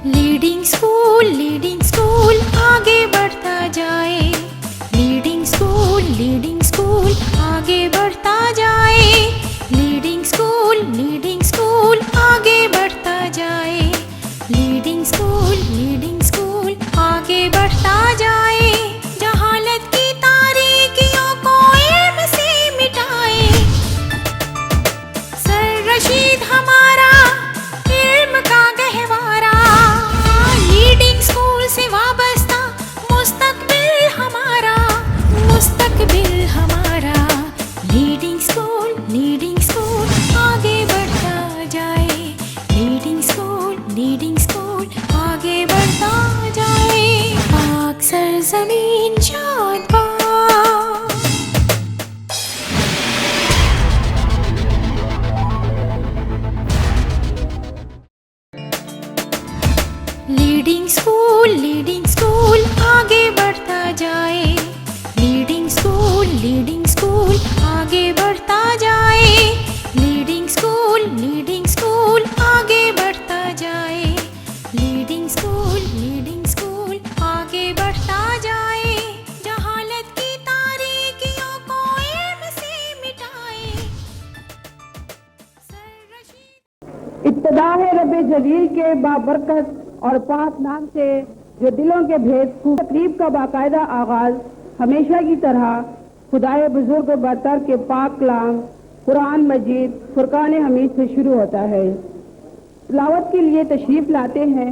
Leading school आगे बढ़ता जाए। लीडिंग स्कूल आगे बढ़ता जाए। लीडिंग स्कूल आगे बढ़ता जाए। लीडिंग स्कूल आगे बढ़ता जाए। जहालत की तारीकियों को इल्म से मिटाए। सर रशीद हमारा इल्म का गहवारा। लीडिंग स्कूल से वाबस्ता मुस्तकबिल हमारा। लीडिंग स्कूल आगे बढ़ता जाए। लीडिंग स्कूल आगे बढ़ता जाए। पाक सरज़मीन शादबाद। लीडिंग स्कूल आगे बढ़ता जाए। लीडिंग स्कूल आगे बढ़ता जाए। लीडिंग स्कूल आगे बढ़ता जाए। लीडिंग स्कूल आगे बढ़ता जाए। जहालत की तारीकियों को इल्म से मिटाए। इब्तिदा है रब्बे जलील के बाबरकत और पाक नाम से जो दिलों के भेद तकरीब का बाकायदा आगाज हमेशा की तरह खुदाए बुजुर्ग बरतर के पाक कलाम कुरान मजीद फुरकान हमीद से शुरू होता है। तिलावत के लिए तशरीफ लाते हैं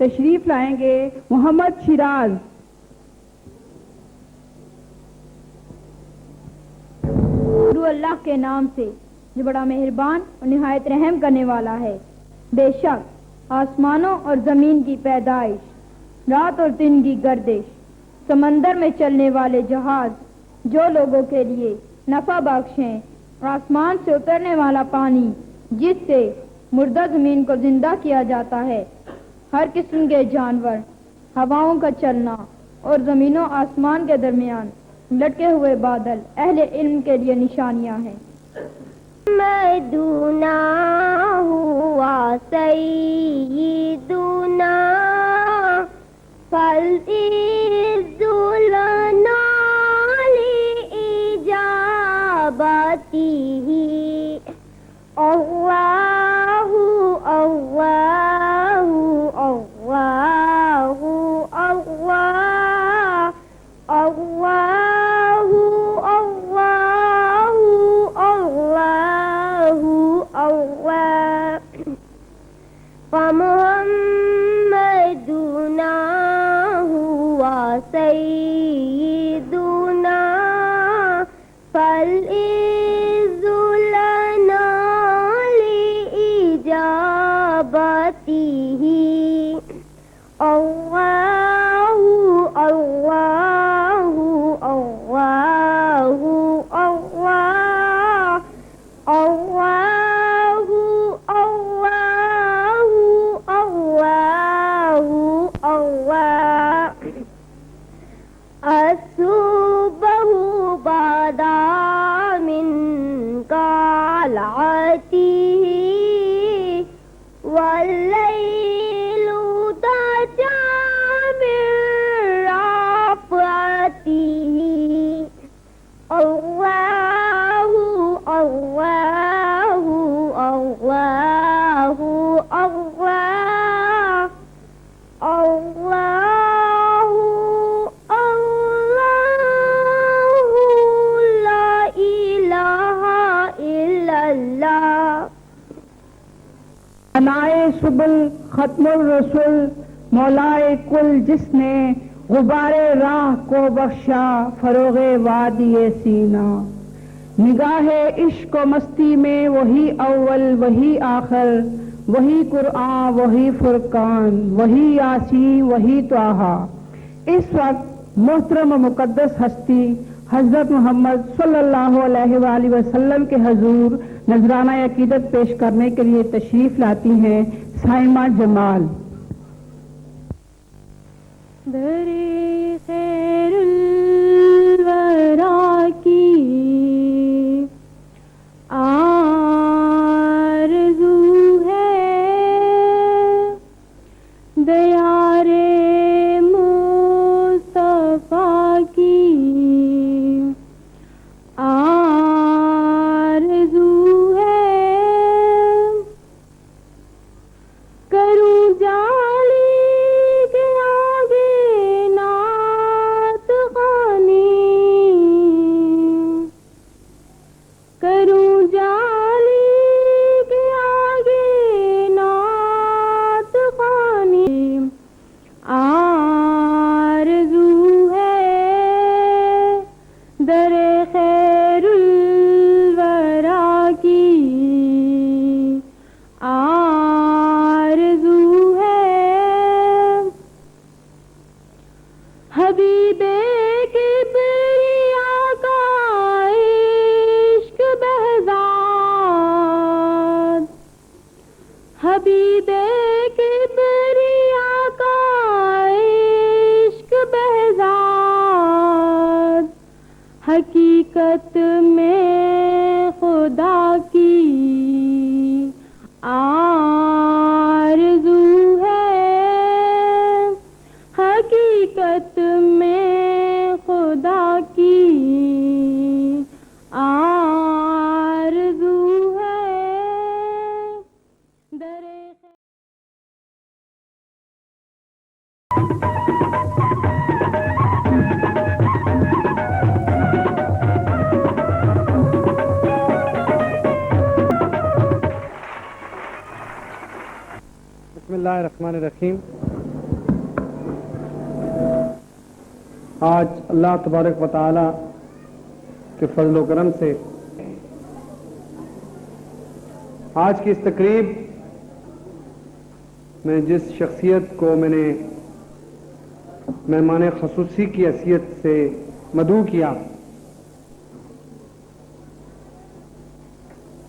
तशरीफ लाएंगे मोहम्मद शिराज। अल्लाह के नाम से जो बड़ा मेहरबान और निहायत रहम करने वाला है। बेशक आसमानों और जमीन की पैदाइश, रात और दिन की गर्दिश, समंदर में चलने वाले जहाज जो लोगों के लिए नफा बख्शें, और आसमान से उतरने वाला पानी जिससे मुर्दा जमीन को जिंदा किया जाता है, हर किस्म के जानवर, हवाओं का चलना और जमीनों आसमान के दरमियान लटके हुए बादल अहले इल्म के लिए निशानियां हैं। मदूना हुआ सईदुना फल्इजुलना लिइजाबतिही अल्लाहु अल्लाहु अल्लाहु अल्लाह अल्लाहु अल्लाहु अल्लाहु अल्लाह फमुहम्मदुना हुआ सय्यिदुना फल्इजुलना लिइजाबतिही अल्लाहु अल्लाहु अल्लाहु अल्लाह अल्लाहु अल्लाहु अल्लाहु अल्लाह असुबहु बादा मिन कालअतिही वल्लैलु तजा अनाए सुबुल खत्मुल रसूल मौलाए कुल जिसने गुबारे राह को बख्शा फरोगे वादिये सीना। निगाहे इश्क व मस्ती में वही अव्वल वही आखिर, वही कुरआन वही फुरकान, वही यासीन वही त्वाहा। इस वक्त मोहतरम व मुकद्दस हस्ती हजरत मोहम्मद सल्लल्लाहु अलैहि वसल्लम के हजूर नजराना अकीदत पेश करने के लिए तशरीफ लाती हैं साइमा जमाल। दरे खैरुल वरा की आरज़ू है, दयारे मुस्तफा की आरज़ू है। करूं जाली के आगे नात ख़ानी, करूं जाली के आगे नात ख़ानी। आरज़ू है दरे खैरुल वरा की आरज़ू है। हबीबे किबरिया का इश्क बहज़ाद, हबीबे किबरिया का इश्क बहज़ाद। हकीकत में खुदा की आरज़ू है, हकीकत में खुदा की आरज़ू है। दरे बिस्मिल्लाहिर्रहमानिर्रहीम। आज अल्लाह तबारक व तआला के फजल व करम से आज की इस तकरीब में जिस शख्सियत को मैंने मेहमान खसूसी की हैसियत से मदऊ किया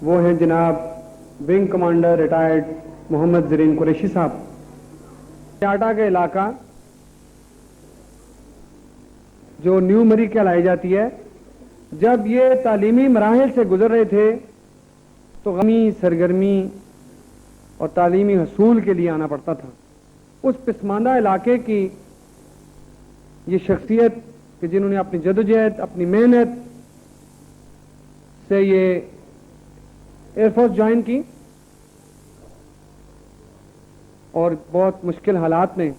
वो हैं जनाब wing commander retired Mohammad Zareen Qureshi sahab. आटा का इलाका जो न्यू मरी कहलाई जाती है, जब ये तालीमी मराहिल से गुजर रहे थे तो गमी सरगर्मी और तालीमी हसूल के लिए आना पड़ता था। उस पिस्मानदा इलाके की ये शख्सियत कि जिन्होंने अपनी जदोजहद अपनी मेहनत से ये एयरफोर्स ज्वाइन की और बहुत मुश्किल हालात में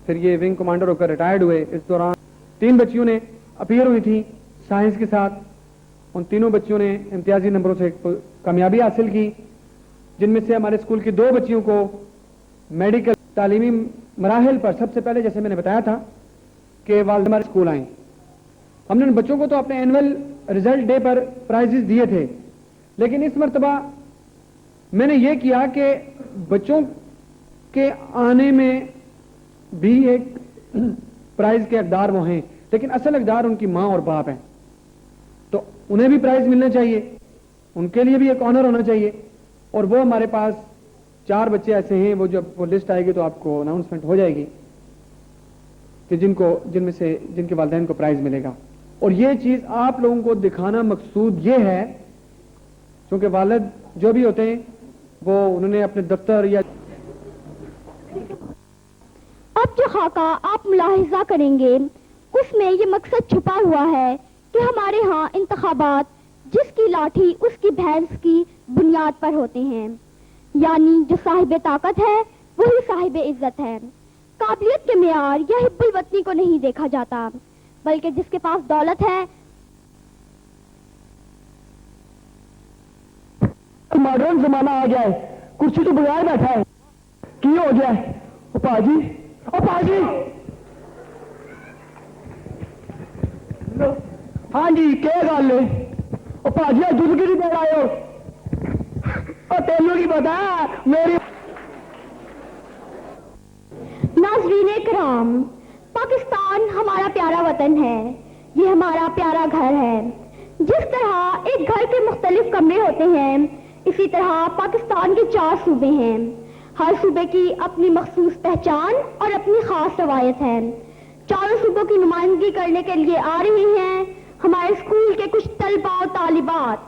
फिर ये विंग कमांडर होकर रिटायर्ड हुए। इस दौरान 3 बच्चियों ने अपीयर हुई थी साइंस के साथ। उन तीनों बच्चियों ने इम्तियाजी नंबरों से कामयाबी हासिल की, जिनमें से हमारे स्कूल की 2 बच्चियों को मेडिकल तालीमी मराहिल पर सबसे पहले, जैसे मैंने बताया था कि वालिद हमारे स्कूल आए। हमने उन बच्चों को तो अपने एनुअल रिजल्ट डे पर प्राइजेस दिए थे, लेकिन इस मरतबा मैंने ये किया कि बच्चों के आने में भी एक प्राइज के हकदार वो हैं, लेकिन असल हकदार उनकी माँ और बाप हैं, तो उन्हें भी प्राइज मिलना चाहिए, उनके लिए भी एक ऑनर होना चाहिए। और वो हमारे पास 4 बच्चे ऐसे हैं, वो जब वो लिस्ट आएगी तो आपको अनाउंसमेंट हो जाएगी कि जिनमें से जिनके वालिदैन को प्राइज मिलेगा। और ये चीज आप लोगों को दिखाना मकसूद ये है क्योंकि वालिद जो भी होते हैं वो उन्होंने अपने दफ्तर या अब जो खाका आप मुलाहिजा करेंगे उसमें ये मकसद छुपा हुआ है कि हमारे यहाँ इंतखाबात जिसकी लाठी उसकी भैंस की बुनियाद पर होते हैं, यानी जो साहिब ताकत है वही साहिब इज्जत है। काबिलियत के मेयार या हिब्बुल वतनी को नहीं देखा जाता, बल्कि जिसके पास दौलत है। मॉडर्न जमाना आ गया है, कुर्सी तो बगैर बैठा है की हो गया ओ पाजी हाँ जी क्या गल है ओ पाजी अज दुध की देर आयो और तेनू की पता मेरी नाज़रीन कराम, पाकिस्तान हमारा प्यारा वतन है, ये हमारा प्यारा घर है। जिस तरह एक घर के मुख्तलिफ कमरे होते हैं, इसी तरह पाकिस्तान के 4 सूबे हैं। हर सूबे की अपनी मखसूस पहचान और अपनी खास रवायत है। चारों सूबों की नुमाइंदगी करने के लिए आ रही हैं हमारे स्कूल के कुछ तलबा और तालिबात।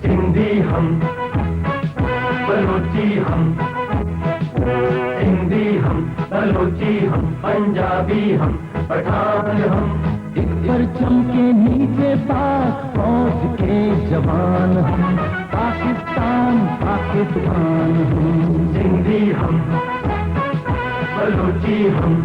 सिंधी हम, बलोची हम, हिंदी हम, बलोची हम, पंजाबी हम, पठान हम। एक परचम के नीचे पाक फौज के जवान हम, पाकिस्तान पाकिस्तान हम। सिंधी हम, बलोची हम,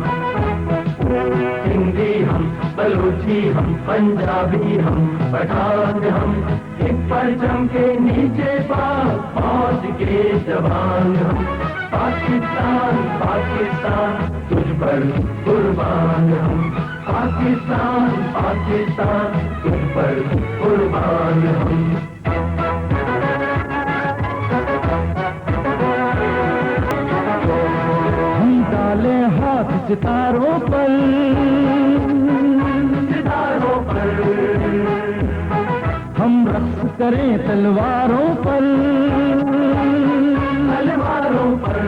हिंदी हम, बलोची हम, पंजाबी हम, पठान हम। एक परचम के नीचे पाक फौज के जवान हम, पाकिस्तान पाकिस्तान तुझ पर कुर्बान हम। पाकिस्तान पाकिस्तान तुझ पर कुर्बान हम। हम डाले हाथ सितारों पर, सितारों पर। हम रक्स करें तलवारों पर, तलवारों पर।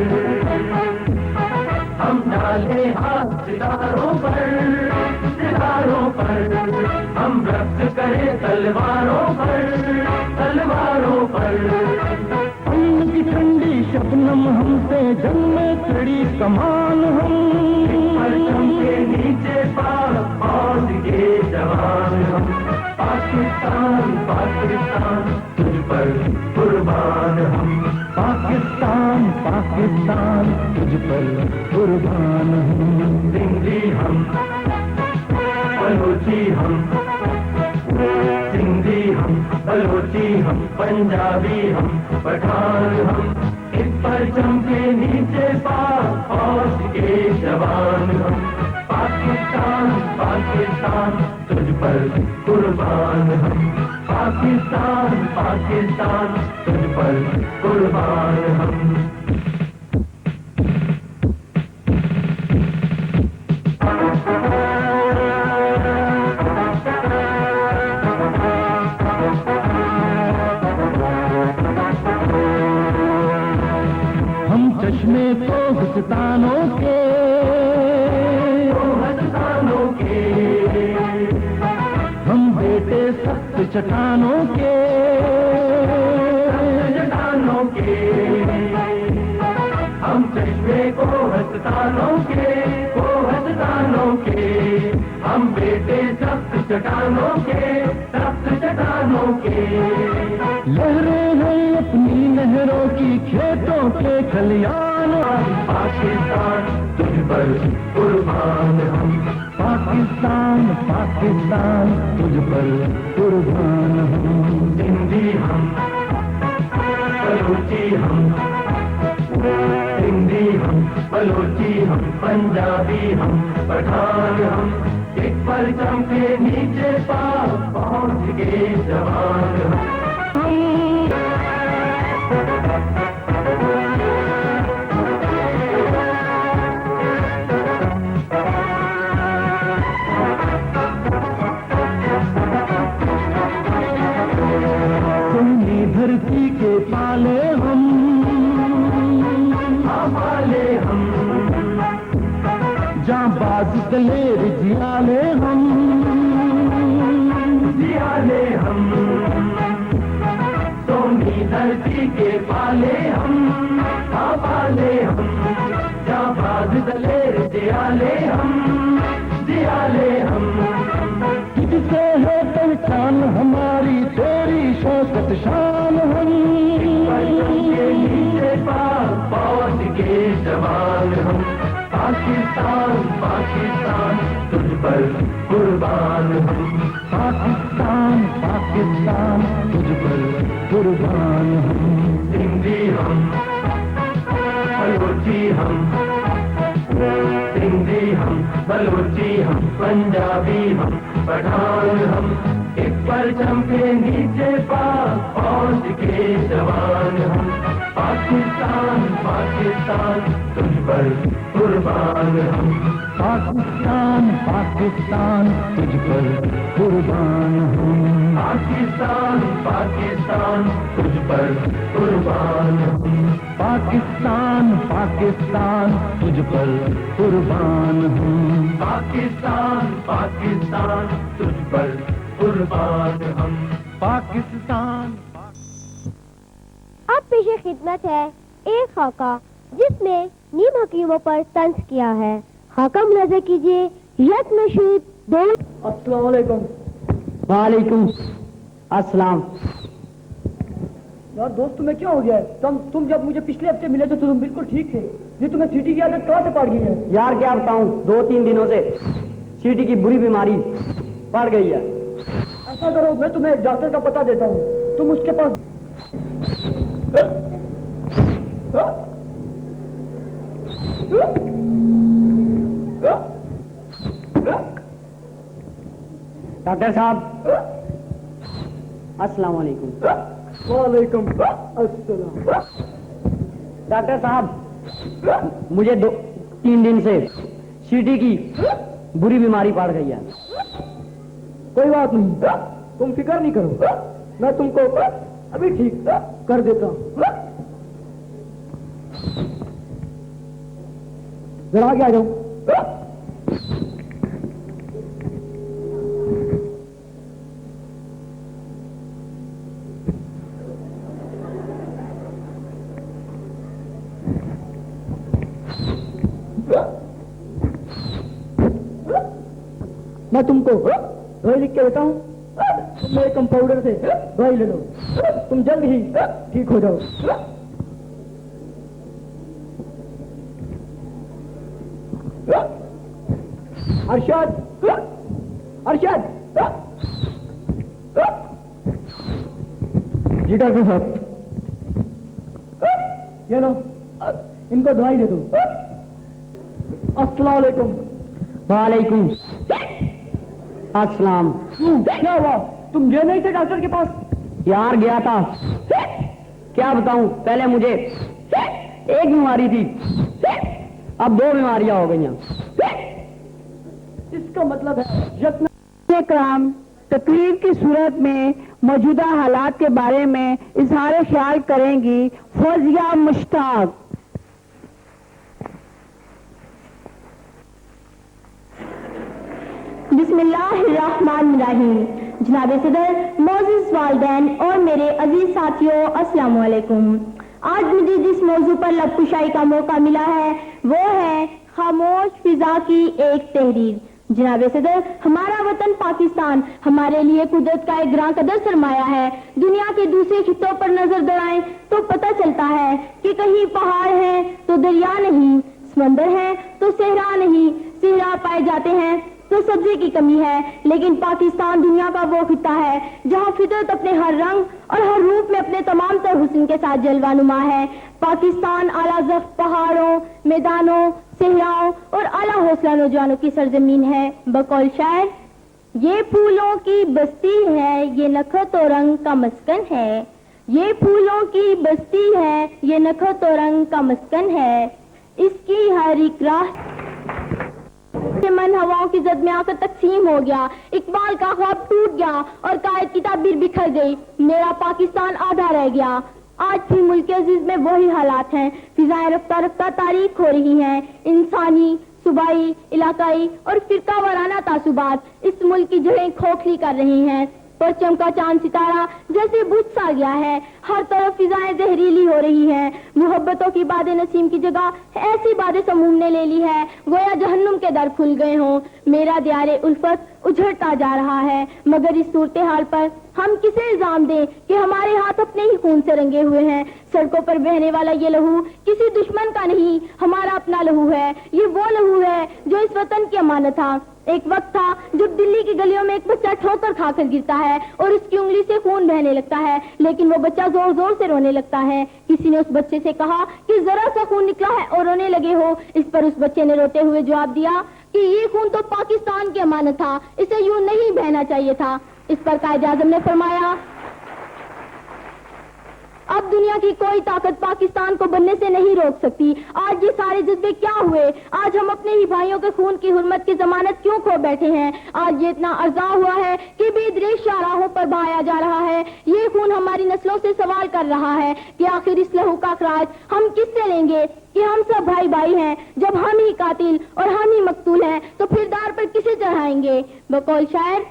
हम डाले हाथ सितारों पर, सितारों पर। हम रक्स करें तलवारों पर, तलवारों पर। अन्न की ठंडी शबनम हमसे जंग में खड़ी कमान हम, परचम के नीचे पाक फौज के जवान हम। पाकिस्तान पाकिस्तान तुझ पर कुर्बान हम। पाकिस्तान पाकिस्तान तुझ पर कुर्बान हम। सिंधी हम, बलोची हम, सिंधी हम, बलोची हम, पंजाबी हम, पठान हम। एक परचम के नीचे पाक फौज के जवान हम। पाकिस्तान पाकिस्तान तुझ पर कुर्बान हम। पाकिस्तान पाकिस्तान तुझ पर कुर्बान हम। हम चश्मे तो हिस्तानों के, हिस्तानों के। हम बेटे सख्त चट्टानों के, चट्टानों के। हम चश्मे को हिस्तानों के, को हिस्तानों के। हम बेटे सख्त चट्टानों के, सख्त चट्टानों के। लहरें हैं अपनी नहरों की, खेतों के खलियान। पाकिस्तान तुझ पर कुर्बान हम। पाकिस्तान पाकिस्तान तुझ पर कुर्बान हम। सिंधी हम, बलोची हम, सिंधी हम, बलोची हम, पंजाबी हम, पठान हम। एक परचम के नीचे पाक फौज के जवान हम। सुन्नी धरती के पाले हम, पाले हम। जांबाज दलेर जियाले हम, जियाले हम। सोनी धरती के पाले हम, पाले हम। जांबाज दलेर जियाले हम, जियाले हम। किससे है पहचान हमारी, तेरी शौकत शान हम। के नीचे पाक फौज के जवान हम। पाकिस्तान पाकिस्तान पाकिस्तान तुझ पर कुर्बान हम पाकिस्तान पाकिस्तान तुझ पर कुर्बान हम सिंधी हम बलोची हम सिंधी हम बलोची हम पंजाबी हम पठान हम एक परचम के नीचे पाक फौज के जवान हम पाकिस्तान पाकिस्तान तुझ पर कुर्बान हम पाकिस्तान पाकिस्तान तुझ पर कुर्बान हम पाकिस्तान पाकिस्तान तुझ पर कुर्बान हम पाकिस्तान पाकिस्तान तुझ पर कुर्बान हम पाकिस्तान पाकिस्तान तुझ पर कुर्बान हम पाकिस्तान। अब पेशे खिदमत है एक खाका जिसने नीम हकीमों पर तंज किया है। खाका मुलाजा कीजिए यत नशीद दो। अस्सलाम वालेकुम। वालेकुम अस्सलाम। यार दोस्त तुम्हें क्या हो गया है? तुम जब मुझे पिछले हफ्ते मिले थे तो तुम बिल्कुल ठीक थे। ये तुम्हें सीटी की आदत कहाँ से पड़ गई है? यार क्या बताऊं, 2-3 दिनों से सीटी की बुरी बीमारी पड़ गई है। ऐसा करो मैं तुम्हें डॉक्टर का पता देता हूँ, तुम उसके पास। डॉक्टर साहब अस्सलाम वालेकुम। वालेकुम अस्सलाम। डॉक्टर साहब मुझे 2-3 दिन से सीटी की बुरी बीमारी पड़ गई है। कोई बात नहीं, तुम फिक्र नहीं करो, मैं तुमको अभी ठीक कर देता हूँ। जरा आगे आ जाओ। मैं तुमको दवाई लिख के देता हूँ, तुम मेरे कंपाउंडर से दवाई ले लो, तुम जल्द ही ठीक हो जाओ। अरशद अरशद। जी डॉक्टर साहब, ये लो इनको दवाई दे दो। अस्सलाम वालेकुम। वालेकुम अस्सलाम। क्या हुआ, तुम गए नहीं थे डॉक्टर के पास? यार गया था, क्या बताऊं, पहले मुझे एक बीमारी थी, अब 2 बीमारियां हो गई हैं। इसका मतलब है कराम तकरीर की सूरत में मौजूदा हालात के बारे में इजहार ख्याल करेंगी फौजिया मुश्ताक। बिस्मिल्लाहिर्रहमानिर्रहीम। जनाब सदर, मोअज़्ज़िज़ वालिदैन और मेरे अजीज साथियों, अस्सलाम वालेकुम। आज मुझे जिस मौजू पर लबकुशाई का मौका मिला है वो है खामोश फिजा की एक तहरीर। जनाब सदर, हमारा वतन पाकिस्तान हमारे लिए कुदरत का एक ग्रां कदर सरमाया है। दुनिया के दूसरे खित्तों पर नजर दौड़ाएं तो पता चलता है कि कहीं पहाड़ है तो दरिया नहीं, समंदर है तो सहरा नहीं, सहरा पाए जाते हैं तो सब्जी की कमी है। लेकिन पाकिस्तान दुनिया का वो खित्ता है जहाँ फितरत अपने हर रंग और हर रूप में अपने तमाम तर हुस्न के साथ जलवानुमा है। पाकिस्तान आला ज़फ़्त पहाड़ों, मैदानों, सहराओं और आला हौसला नौजवानों की सरजमीन है। बकौल शायर, ये फूलों की बस्ती है, ये नखत और रंग का मस्कन है। ये फूलों की बस्ती है, ये नखत और रंग का मस्कन है। इसकी हर एक राह मन हवाओं की जद में आकर तकसीम हो गया। इकबाल का ख्वाब टूट गया और कायद की ताबीर बिखर गई। मेरा पाकिस्तान आधा रह गया। आज भी मुल्क अजीज में वही हालात हैं। फिजाएं रफ्ता रफ्ता तारीख हो रही हैं। इंसानी, सूबाई, इलाकाई और फिरका वाराना तासुबात इस मुल्क की जड़ें खोखली कर रही हैं। परचम का चांद सितारा जैसे बुझ सा गया है। हर तरफ फिजाएं जहरीली हो रही हैं। मोहब्बतों की बादे नसीम की जगह ऐसी बातें समूम ने ले ली है गोया जहन्नुम के दर खुल गए हों। मेरा दियारे उल्फत उझड़ता जा रहा है, मगर इस सूरत हाल पर हम किसे इल्जाम दें कि हमारे हाथ अपने ही खून से रंगे हुए हैं। सड़कों पर बहने वाला ये लहू किसी दुश्मन का नहीं, हमारा अपना लहू है। ये वो लहू है इस वतन की अमानत था। एक वक्त था जब दिल्ली की गलियों में एक बच्चा ठोकर खाकर गिरता है और उसकी उंगली से खून बहने लगता है, लेकिन वो बच्चा जोर जोर से रोने लगता है। किसी ने उस बच्चे से कहा कि जरा सा खून निकला है और रोने लगे हो। इस पर उस बच्चे ने रोते हुए जवाब दिया कि ये खून तो पाकिस्तान की अमानत था, इसे यूं नहीं बहना चाहिए था। इस पर कायदे आज़म ने फरमाया, अब दुनिया की कोई ताकत पाकिस्तान को बनने से नहीं रोक सकती। आज ये सारे जज्बे क्या हुए? आज हम अपने ही भाइयों के खून की हुर्मत की जमानत क्यों खो बैठे हैं? आज ये इतना अर्जा हुआ है कि बेदरेश शाहराहों पर बहाया जा रहा है। ये खून हमारी नस्लों से सवाल कर रहा है कि आखिर इस लहू का खराज हम किससे लेंगे कि हम सब भाई भाई हैं। जब हम ही कातिल और हम ही मकतूल हैं तो फिर दार पर किसे चढ़ाएंगे? बकौल शायर,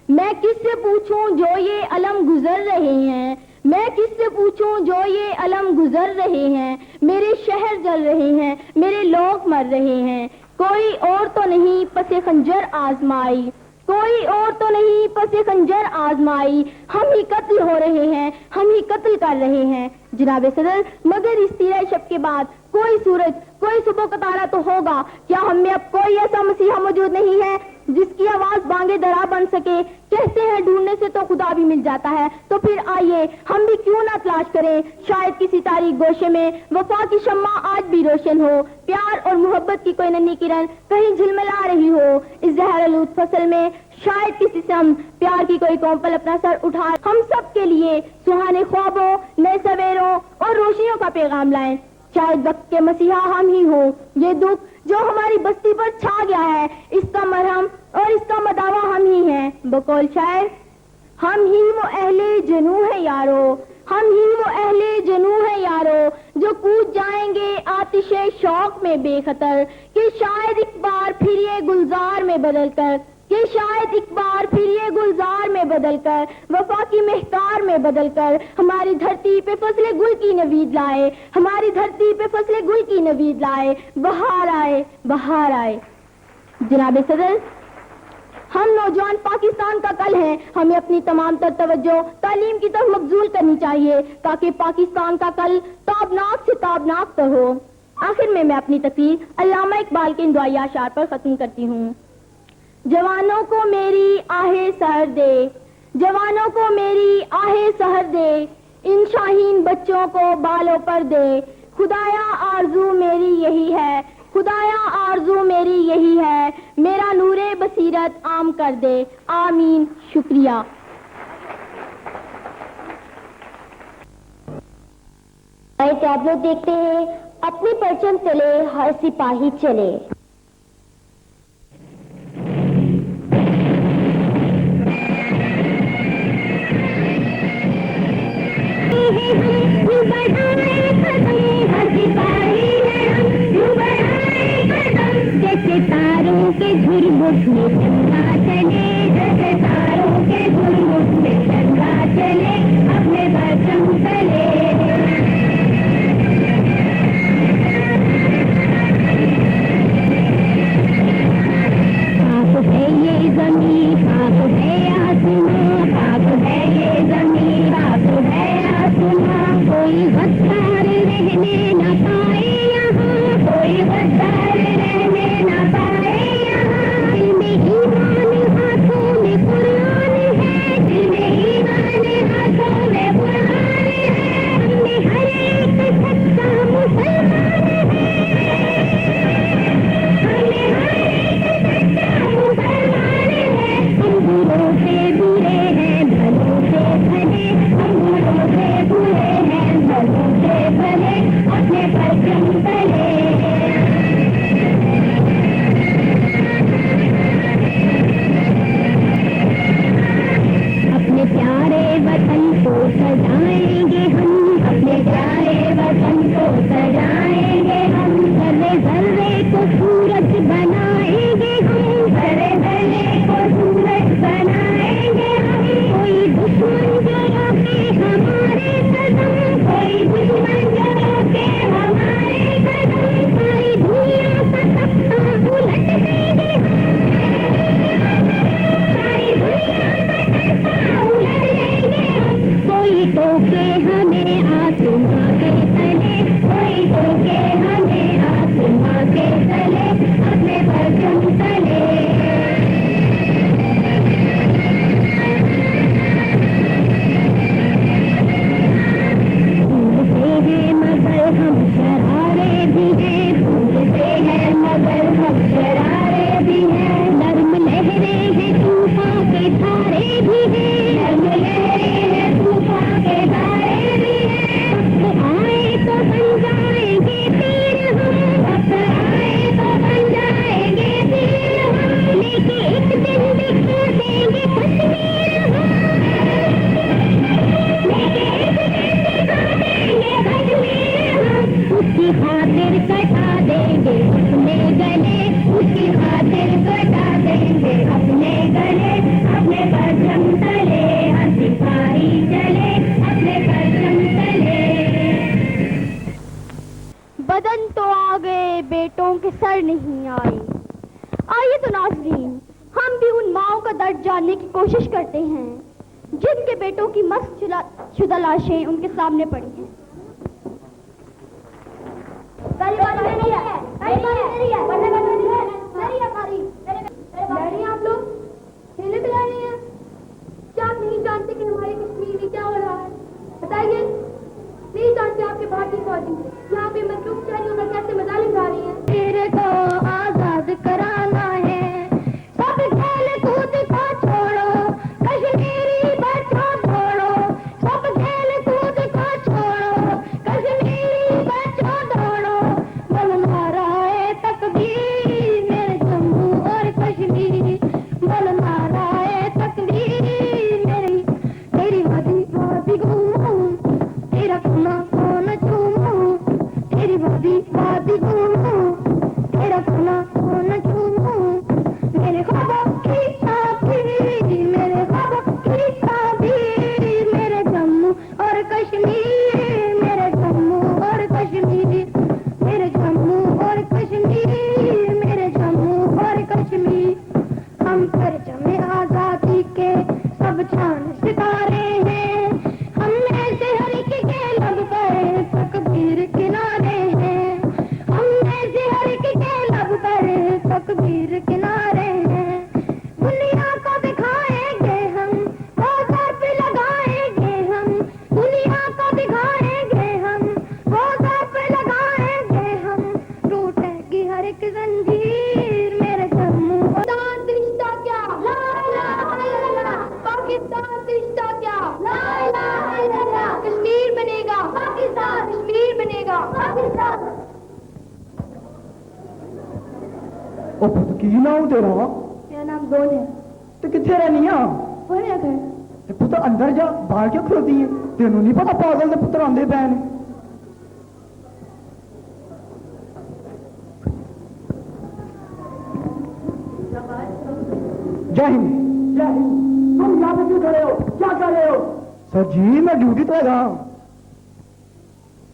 मैं किससे पूछूं जो ये अलम गुजर रहे हैं, मैं किससे पूछूं जो ये अलम गुजर रहे हैं, मेरे शहर जल रहे हैं, मेरे लोग मर रहे हैं। कोई और तो नहीं पसे खंजर आजमाई, कोई और तो नहीं पसे खंजर आजमाई, हम ही कत्ल हो रहे हैं, हम ही कत्ल कर रहे हैं। जनाब सदर, मगर इस तीर शब के बाद कोई सूरज, कोई सुबह का तारा तो होगा। क्या हम में अब कोई ऐसा मसीहा मौजूद नहीं है जिसकी आवाज बांगे दरा बन सके? कहते हैं ढूंढने से तो खुदा भी मिल जाता है, तो फिर आइए हम भी क्यों ना तलाश करें। शायद किसी तारीख गोशे में वफा की शम्मा आज भी रोशन हो, प्यार और मोहब्बत की कोई नन्ही किरण कहीं झिलमिला रही हो। इस जहरआलूद फसल में शायद किसी से हम प्यार की कोई कौंपल अपना सर उठा हम सब के लिए सुहाने ख्वाबों, नए सवेरों और रोशनियों का पैगाम लाएं। शायद वक्त के मसीहा हम ही हो। ये दुख जो हमारी बस्ती पर छा गया है, इसका मरहम और इसका मदावा हम ही हैं। बकौल शायर, हम ही वो अहले जनू है यारो, हम ही वो अहले जनू है यारो, जो कूद जाएंगे आतिशे शौक में बेखतर, कि शायद एक बार फिर ये गुलजार में बदल कर, कि शायद एक बार फिर ये गुलजार में बदलकर, वफा की महकार में बदलकर हमारी धरती पे फसले गुल की नवीद लाए, हमारी धरती पे फसले गुल की नवीद लाए। बहार आए, बहार आए। जनाब सदर, हम नौजवान पाकिस्तान का कल हैं। हमें अपनी तमाम तर तवज्जो तालीम की तरफ मबजूल करनी चाहिए ताकि पाकिस्तान का कल ताबनाक से ताबनाक तर हो। आखिर में मैं अपनी तकरीर अल्लामा इकबाल के इन दुआई अशार पर खत्म करती हूँ। जवानों को मेरी आहे सहर दे, जवानों को मेरी आहे सहर दे, इन शाहीन बच्चों को बालों पर दे। खुदाया आरजू मेरी यही है, खुदाया आरजू मेरी यही है, मेरा नूरे बसीरत आम कर दे। आमीन। शुक्रिया। टैबलो देखते हैं, अपनी परचम चले हर सिपाही चले। जैसे तारों के झुरमुट में चंदा चले, जैसे तारों के झुरमुट में चंदा चले, अपने परचम तले। पाक है ये ज़मीं, पाक है आसमां, पाक है ये ज़मीं, पाक है आसमां। कोई गद्दार रहने न पाए यहाँ, कोई गद्दार रहने न पाए यहाँ। दिल में ईमान हाथों में कुरान है, दिल में ईमान हाथों में कुरान है। हमने हर एक सच्चा मुसलमान है, हमने हर एक सच्चा मुसलमान है। हम बुरों से बुरे हैं, भलों से भले तो नाज़रीन, हम भी उन माओं का दर्द जानने की कोशिश करते हैं जिनके बेटों की मस्त शुदा लाशें उनके सामने पड़ी हैं। आप लोग खेले पिला रहे हैं, क्या आप नहीं जानते कि हमारे कश्मीर में क्या हो रहा है? बताइए, नहीं जानते आपके भारतीय फौजी यहाँ पे मजलूम शहरियों पर कैसे मजालिम ढा रही हैं? तेरे को आजाद कराना है, सब खेल कूद को छोड़ो, कश्मीरी बच्चों छोड़ो, सब खेल कूद को छोड़ो, कश्मीरी बच्चों दौड़ो, बल मारा है तकदीर मेरे जम्मू और कश्मीर, बल मारा है तकदीर मेरी, तेरी वादी वादी घूमूं, तेरा खाना कौन चूमूं, तेरी वादी वादी घूमूं, तेरा खाना कौन चूमूं, मेरे ख्वाबों की ताबीर, मेरे ख्वाबों की ताबीर, मेरे जम्मू और कश्मीर, मेरे जम्मू और कश्मीर, मेरे जम्मू और कश्मीर, मेरे जम्मू और कश्मीर। हम परचम आजादी के सब चांद सितारे हैं, हम में से हर एक के लब पर तकदीर किनारे हैं, हम में से हर एक के लब पर तकदीर किनारे हैं। दुनिया को दिखाएंगे हम, बाजार पे लगाएंगे हम, दुनिया को दिखाएंगे हम, बाजार पे लगाएंगे हम, टूटेगी हर एक जंजीर मेरे जम्मू और पाकिस्तान रिश्ता क्या? ला इलाहा इल्लल्लाह। पाकिस्तान रिश्ता क्या? ला इलाहा इल्लल्लाह। कश्मीर बनेगा पाकिस्तान, कश्मीर बनेगा पाकिस्तान। ओ पुत की नाम तेरा? मेरा नाम दोन है। तो किथे रहनी आ? वो मेरा घर। ते पुत्र अंदर जा, बाहर क्यों खलोती है? तेनू नहीं पता पागल दे पुत्र आंदे पै ने? जय हिंद। जय हिंद। तुम यहाँ पे क्यों खड़े हो? क्या कर रहे हो? सर जी मैं ड्यूटी पे लगा।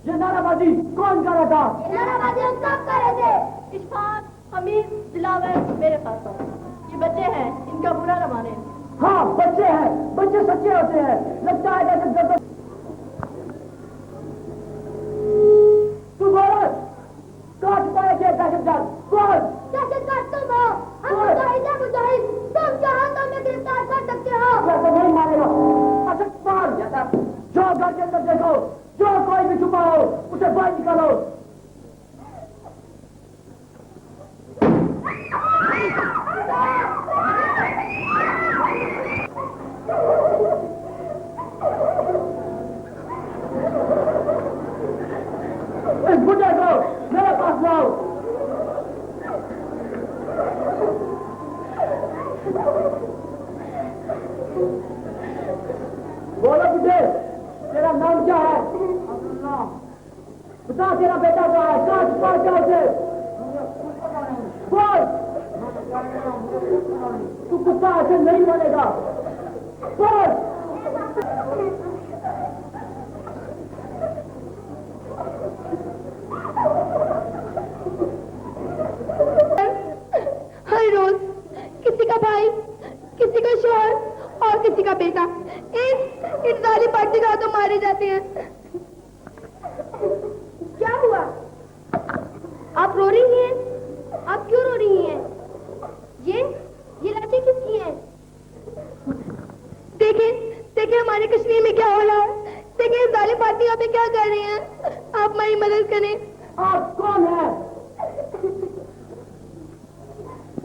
ये नाराबाजी कौन कर रहा था? नाराबाजी हम सब कर रहे थे। इशफाक, हमीद, दिलावर मेरे साथ हैं। ये बच्चे हैं, इनका बुरा न माने। हाँ बच्चे हैं, बच्चे सच्चे होते हैं। लगता है जैसे जब तू बोल काट पाए के दहशतगर्द कौन? दहशतगर्द तुम हो, हम मुजाहिद हैं मुजाहिद। तुम चाहो तो हमें गिरफ्तार कर सकते हो। वैसे नहीं मारेगा। अच्छा मार जो घर के अंदर देखो, जो कोई भी छुपा हो उसे बाहर निकालो। इस बुढ़े को मेरे पास लाओ। बोलो बुढ़े, तेरा नाम क्या है? बता तेरा बेटा क्या है? कहाँ छुपा क्या उसे? बोल। तू कुत्ता ऐसे नहीं बोलेगा। बोल। हर रोज किसी का भाई, किसी का शौहर और किसी का बेटा इन जाली पार्टी का तो मारे जाते हैं। क्या हुआ? आप रो रही हैं? आप क्यों रो रही हैं? ये लाठी किसकी है? देखें हमारे कश्मीर में क्या हो रहा है। देखें जाली पार्टी यहाँ पे क्या कर रहे हैं। आप हमारी मदद करें। आप कौन है?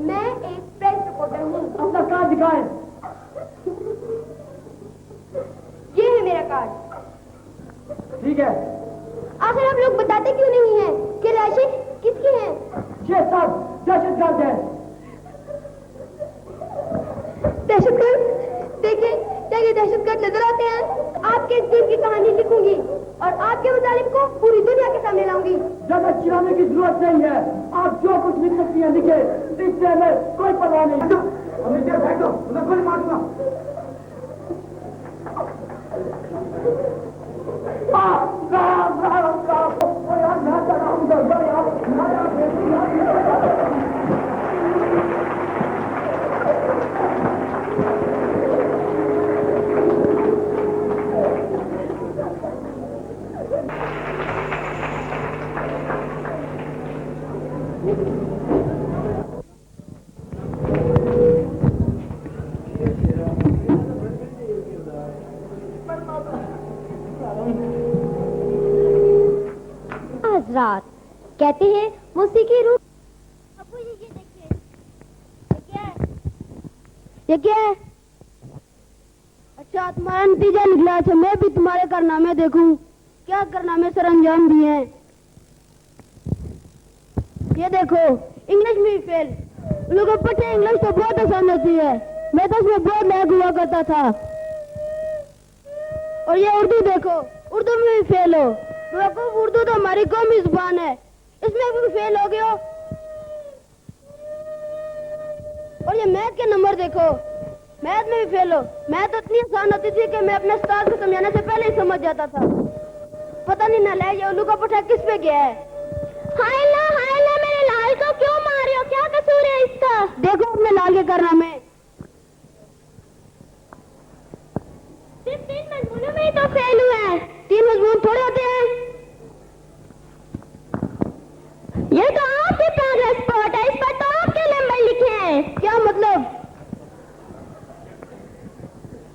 मैं एक प्रेस रिपोर्टर हूँ। अपना कार्ड दिखाएं। ये है मेरा कार्ड। ठीक है। आखिर आप लोग बताते क्यों नहीं हैं कि लाशें किसकी हैं? ये सब दहशतगर्द है। दहशतगर्द? देखें क्या ये दहशतगर्द नजर आते हैं। आपके इस दिन की कहानी लिखूंगी और आपके मुतालिब को पूरी दुनिया के सामने लाऊंगी। ज्यादा चिल्लाने की जरूरत नहीं है। आप जो कुछ लिख सकती हैं लिखे, इससे हमें कोई परवाह नहीं। हमें बैठो, मैं गोली मार दूंगा। राम राम राम। यार मैं तो राम कहते हैं वो उसी की रूह। अबू ये देखिए, ये क्या है? ये क्या है? अच्छा, तुम्हारा नतीजा निकला। अच्छा, मैं भी तुम्हारे कारनामे देखूं, क्या कारनामे सर अंजाम दिए हैं। ये देखो, इंग्लिश में फेल। लोगों पढ़े इंग्लिश तो बहुत आसान होती है, मैं तो उसमें बहुत लैग हुआ करता था। और ये उर्दू देखो, उर्दू में भी फेल हो। लोगों, उर्दू तो हमारी कौमी जुबान है, इसमें भी फेल हो गए हो। और ये मैथ के नंबर देखो, मैथ में भी फेल हो। मैथ तो इतनी आसान होती थी कि मैं अपने उस्ताद को समझाने से पहले ही समझ जाता था। पता नहीं ना ये उल्लू का पट्टा किस पे गया है। हाय अल्लाह, मेरे लाल को क्यों मारे हो? क्या कसूर है इसका? देखो अपने लाल के कारनामे। सिर्फ 3 मजमूनों में ही तो फेल हुआ है। 3 मजमून थोड़े होते हैं। ये तो आपकी प्रोग्रेस रिपोर्ट है, इस पर तो आपके नंबर लिखे हैं। क्या मतलब?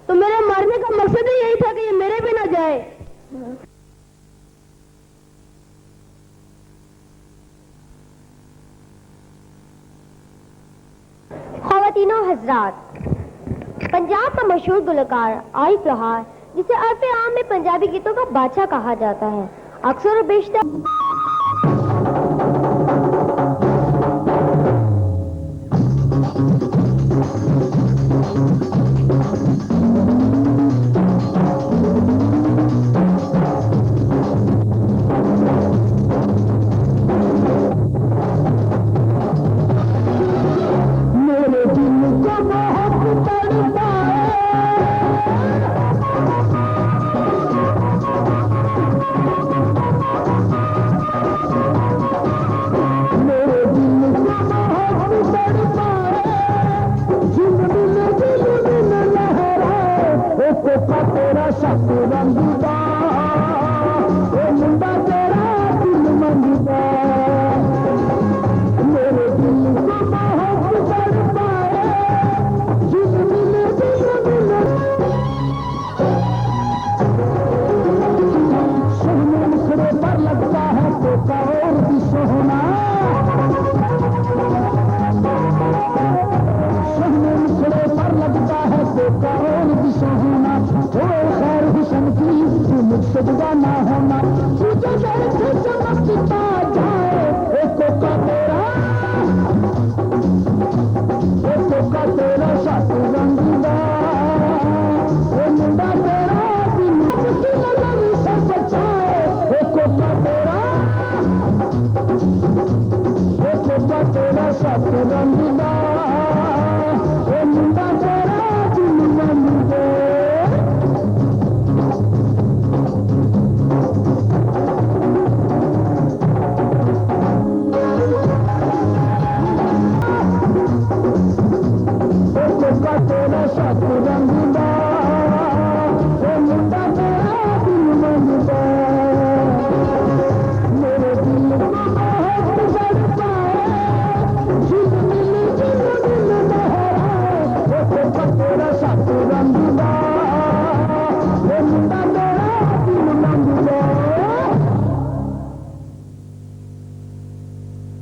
तो मेरे मारने का मकसद ही यही था कि ये मेरे भी ना जाए। ख़वातीनो हज़रात, पंजाब का मशहूर गुलकार आरिफ लोहार, जिसे अर्फ़े आम में पंजाबी गीतों का बादशाह कहा जाता है, अक्सर और बेशतर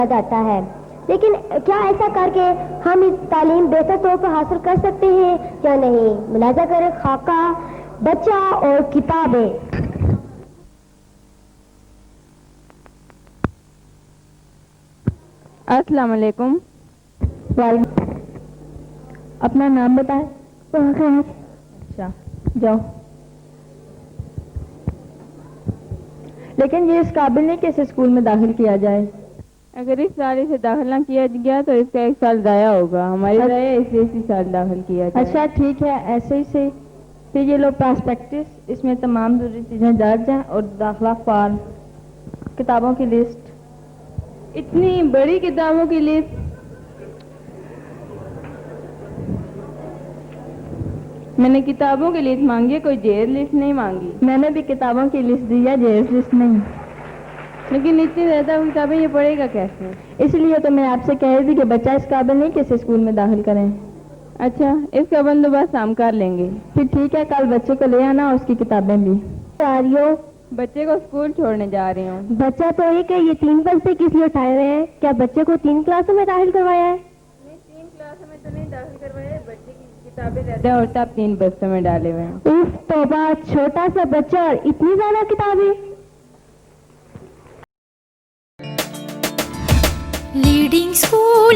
जाता है। लेकिन क्या ऐसा करके हम इस तालीम बेहतर तौर पर हासिल कर सकते हैं या नहीं? मुलाजा करें खाका, बच्चा और किताबें। अस्सलाम वालेकुम। अपना नाम बताएं। अच्छा, जाओ। लेकिन ये इस काबिल नहीं कि इसे स्कूल में दाखिल किया जाए। अगर इस साल इसे दाखिल ना किया गया तो इसका 1 साल जाया होगा। हमारी राय है इसे इसी साल दाखिल किया जाए। अच्छा ठीक है, ऐसे ही से। फिर ये लो प्रॉस्पेक्टस, इसमें तमाम जरूरी चीज़ें दर्ज हैं और दाखिला फॉर्म, किताबों की लिस्ट। इतनी बड़ी किताबों की लिस्ट? मैंने किताबों की लिस्ट मांगी है, कोई जेर लिस्ट नहीं मांगी। मैंने भी किताबों की लिस्ट दी है, जेर लिस्ट नहीं। लेकिन इतनी ज़्यादा किताबें ये पढ़ेगा कैसे? इसलिए तो मैं आपसे कह रही थी कि बच्चा इस काबिल नहीं कि इसे स्कूल में दाखिल करें। अच्छा, इसका बंदोबस्त हम कर लेंगे। फिर ठीक है, कल बच्चे को ले आना और उसकी किताबें भी। तैयारियों बच्चे को स्कूल छोड़ने जा रही हूँ। बच्चा तो एक है, ये 3 बस्ते किस लिए उठाए हुए हैं? क्या बच्चे को 3 क्लासों में दाखिल करवाया है? नहीं, 3 क्लासों में तो नहीं दाखिल करवाया, बच्चे की किताबें रहते हैं और तब 3 बस्तों में डाले हुए हैं। उफ तौबा, छोटा सा बच्चा और इतनी ज्यादा किताबें। Leading school